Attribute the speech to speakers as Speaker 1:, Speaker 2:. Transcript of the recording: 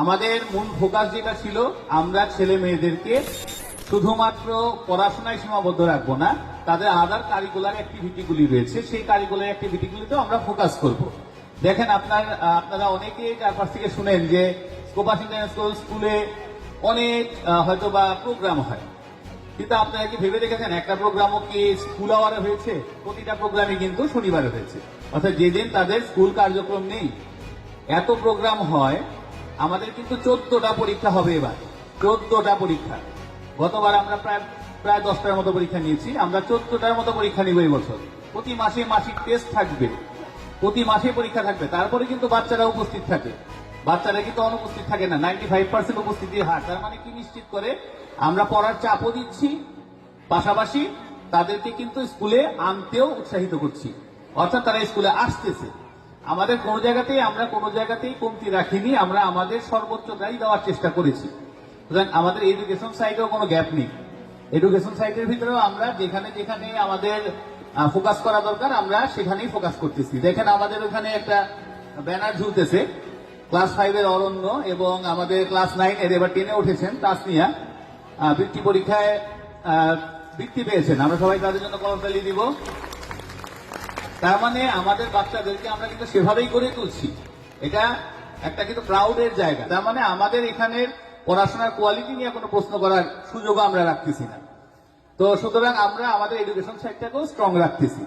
Speaker 1: আমাদের মূল ফোকাস যেটা ছিল, আমরা ছেলে মেয়েদেরকে শুধুমাত্র পড়াশোনায় সীমাবদ্ধ রাখবো না, তাদের আদার কারিকুলার অ্যাক্টিভিটিগুলি রয়েছে, সেই কারিকুলার অ্যাক্টিভিটিগুলিতেও আমরা ফোকাস করব। দেখেন আপনারা অনেকেই চারপাশ থেকে শুনেন যে স্কোপাস ইন্টারন্যাশনাল স্কুলে অনেক হয়তো বা প্রোগ্রাম হয়, কিন্তু আপনারা কি ভেবে দেখেছেন একটা প্রোগ্রামও কি স্কুল আওয়ারে হয়েছে? প্রতিটা প্রোগ্রামই কিন্তু শনিবারে হয়েছে, অর্থাৎ যেদিন তাদের স্কুল কার্যক্রম নেই। এত প্রোগ্রাম হয়, আমাদের কিন্তু 14টা পরীক্ষা হবে এবার, 14টা পরীক্ষা। গতবার আমরা প্রায় 10টার মতো পরীক্ষা নিয়েছি, আমরা 14টার মতো পরীক্ষা নিব এই বছর। প্রতি মাসে মাসিক টেস্ট থাকবে, প্রতি মাসে পরীক্ষা থাকবে। তারপরে কিন্তু বাচ্চারা উপস্থিত থাকে, বাচ্চারা কিন্তু অনুপস্থিত থাকে না, 95% উপস্থিতির হার। তার মানে কি নিশ্চিত করে আমরা পড়ার চাপও দিচ্ছি, পাশাপাশি তাদেরকে কিন্তু স্কুলে আনতেও উৎসাহিত করছি, অর্থাৎ তারা স্কুলে আসতেছে। আমাদের কোনো জায়গাতেই কমতি রাখিনি, আমরা আমাদের সর্বোচ্চটাই দেওয়ার চেষ্টা করেছি। সুতরাং আমাদের এডুকেশন সাইডেও কোনো গ্যাপ নেই। এডুকেশন সাইডের ভিতরেও আমরা যেখানে যেখানে আমাদের ফোকাস করা দরকার আমরা সেখানেই ফোকাস করতেছি। দেখেন আমাদের ওখানে একটা ব্যানার ঝুলতেছে, ক্লাস 5-এর অরণ্য এবং আমাদের ক্লাস 9-এর এবার 10-এ উঠেছেন তাসনিয়া, বৃত্তি পরীক্ষায় বৃত্তি পেয়েছেন। আমরা সবাই তাদের জন্য করতালি দিব। তার মানে আমাদের বাচ্চাদেরকে আমরা কিন্তু সেভাবেই করে তুলছি, এটা একটা কিন্তু প্রাউডের জায়গা। তার মানে আমাদের এখানের পড়াশোনার কোয়ালিটি নিয়ে কোনো প্রশ্ন করার সুযোগও আমরা রাখতেছি না। তো সুতরাং আমরা আমাদের এডুকেশন সাইডটাকেও স্ট্রং রাখতেছি।